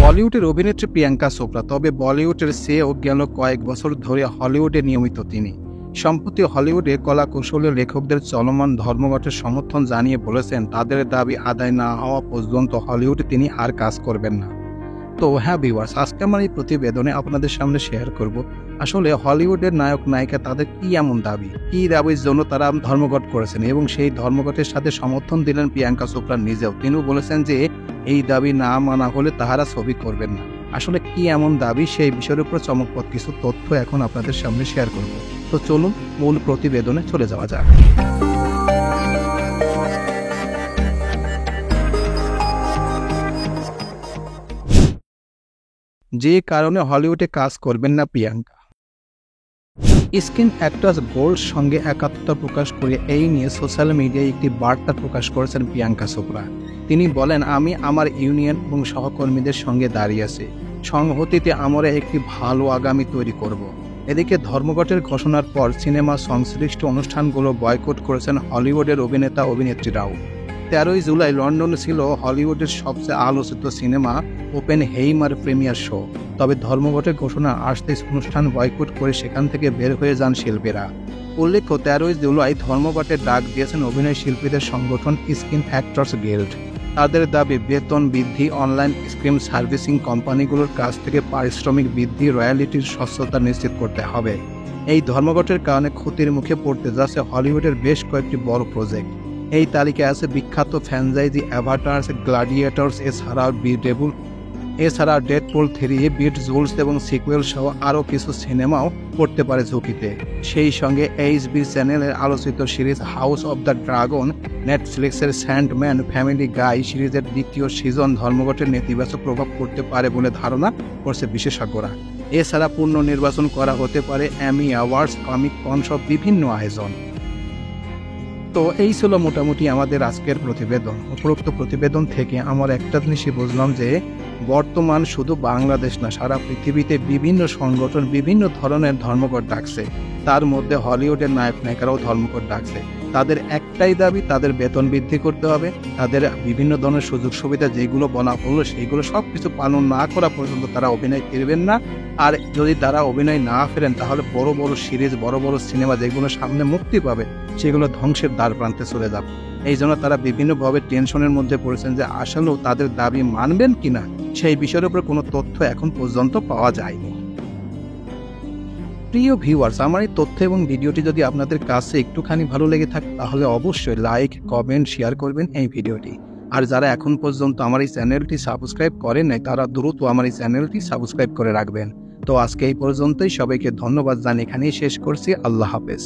বলিউডের অভিনেত্রী প্রিয়াঙ্কা চোপড়া, তবে বলিউডের চেয়েও গেল কয়েক বছর ধরে হলিউডে নিয়মিত তিনি। সম্প্রতি হলিউডে কলা কৌশলের লেখকদের চলমান ধর্মঘটের সমর্থন জানিয়ে বলেছেন তাদের দাবি আদায় না হওয়া পর্যন্ত হলিউডে তিনি আর কাজ করবেন না। তো হ্যাঁ ভিউয়ার্স, আজকে আমার এই প্রতিবেদনে আপনাদের সামনে শেয়ার করব আসলে হলিউডের নায়ক নায়িকা তাদের কি এমন দাবি, কি দাবির জন্য তারা ধর্মঘট করেছেন, এবং সেই ধর্মঘটের সাথে সমর্থন দিলেন প্রিয়াঙ্কা চোপড়া নিজেও। তিনিও বলেছেন যে এই দাবি না মানা হলে তাহারা ছবি করবেন না। আসলে কি এমন দাবি, সেই বিষয়ের উপর চমকপ্রদ কিছু তথ্য এখন আপনাদের সামনে শেয়ার করব। তো চলুন মূল প্রতিবেদনে চলে যাওয়া যাক। যে কারণে হলিউডে কাজ করবেন না প্রিয়াঙ্কা। স্ক্রিন অ্যাক্ট্রেস গোল্ড সঙ্গে একাত্মতা প্রকাশ করে এই নিয়ে সোশ্যাল মিডিয়ায় একটি বার্তা প্রকাশ করেছেন প্রিয়াঙ্কা চোপড়া। তিনি বলেন, আমি আমার ইউনিয়ন এবং সহকর্মীদের সঙ্গে দাঁড়িয়ে আছি। সংহতিতে আমরা একটি ভালো আগামী তৈরি করব। এদিকে ধর্মঘটের ঘোষণার পর সিনেমা সংশ্লিষ্ট অনুষ্ঠানগুলো বয়কট করেছেন হলিউডের অভিনেতা অভিনেত্রীরাও। 13 জুলাই লন্ডনে ছিল হলিউডের সবচেয়ে আলোচিত সিনেমা ওপেনহেইমার প্রিমিয়ার শো। তবে ধর্মঘটের ঘোষণা আসতেই অনুষ্ঠান বয়কট করে সেখান থেকে বের হয়ে যান শিল্পীরা। উল্লেখ্য, 13 জুলাই ধর্মঘটের ডাক দিয়েছেন অভিনয় শিল্পীদের সংগঠন স্ক্রিন অ্যাক্টর্স গিল্ড। তাদের দাবি বেতন বৃদ্ধি, অনলাইন স্ক্রিন সার্ভিসিং কোম্পানিগুলোর কাছ থেকে পারিশ্রমিক বৃদ্ধি, রয়্যালিটির স্বচ্ছতা নিশ্চিত করতে হবে। এই ধর্মঘটের কারণে ক্ষতির মুখে পড়তে যাচ্ছে হলিউডের বেশ কয়েকটি বড় প্রজেক্ট। এই তালিকায় আছে বিখ্যাত ফ্র্যাঞ্চাইজি অ্যাভাটার, গ্ল্যাডিয়েটরস, এছাড়া ডেডপুল 3, বিট জুলস এবং সিকুয়েল সহ আরও কিছু সিনেমাও পড়তে পারে ঝুঁকিতে। সেই সঙ্গে এইচবি চ্যানেলের আলোচিত series house of the dragon, নেটফ্লিক্সের স্যান্ডম্যান, ফ্যামিলি গাই সিরিজের দ্বিতীয় সিজন ধর্মঘটের নেতিবাচক প্রভাব পড়তে পারে বলে ধারণা করছে বিশেষজ্ঞরা। এছাড়া পুনর্নির্বাচন করা হতে পারে এমি অ্যাওয়ার্ডস, কমিক কন সহ বিভিন্ন আয়োজন। তো এই ছিল মোটামুটি আমাদের আজকের প্রতিবেদন। উপরোক্ত প্রতিবেদন থেকে আমার একটা জিনিসই বুঝলাম যে বর্তমান শুধু বাংলাদেশ না, সারা পৃথিবীতে বিভিন্ন সংগঠন বিভিন্ন ধরনের ধর্মঘট ডাকছে। তার মধ্যে হলিউডের নায়ক নায়িকারাও ধর্মঘট ডাকছে। তাদের একটাই দাবি, তাদের বেতন বৃদ্ধি করতে হবে, তাদের বিভিন্ন ধরনের সুযোগ সুবিধা যেগুলো বলা হলো সেইগুলো সব কিছু পালন না করা পর্যন্ত তারা অভিনয় ফিরবেন না। আর যদি তারা অভিনয় না ফেরেন তাহলে বড় বড় সিরিজ, বড় বড় সিনেমা যেগুলো সামনে মুক্তি পাবে সেগুলো ধ্বংসের দ্বার প্রান্তে চলে যাবে। এই জন্য তারা বিভিন্নভাবে টেনশনের মধ্যে পড়েছেন যে আসলেও তাদের দাবি মানবেন কিনা সেই বিষয়ের উপর কোনো তথ্য এখন পর্যন্ত পাওয়া যায়নি। প্রিয় ভিউয়ার্স, আমার এই তথ্য এবং ভিডিওটি যদি আপনাদের কাছে একটুখানি ভালো লেগে থাকে তাহলে অবশ্যই লাইক, কমেন্ট, শেয়ার করবেন এই ভিডিওটি। আর যারা এখন পর্যন্ত আমার এই চ্যানেলটি সাবস্ক্রাইব করেন নাই তারা দ্রুত আমার এই চ্যানেলটি সাবস্ক্রাইব করে রাখবেন। তো আজকে এই পর্যন্তই, সবাইকে ধন্যবাদ জানিয়ে এখানেই শেষ করছি। আল্লাহ হাফেজ।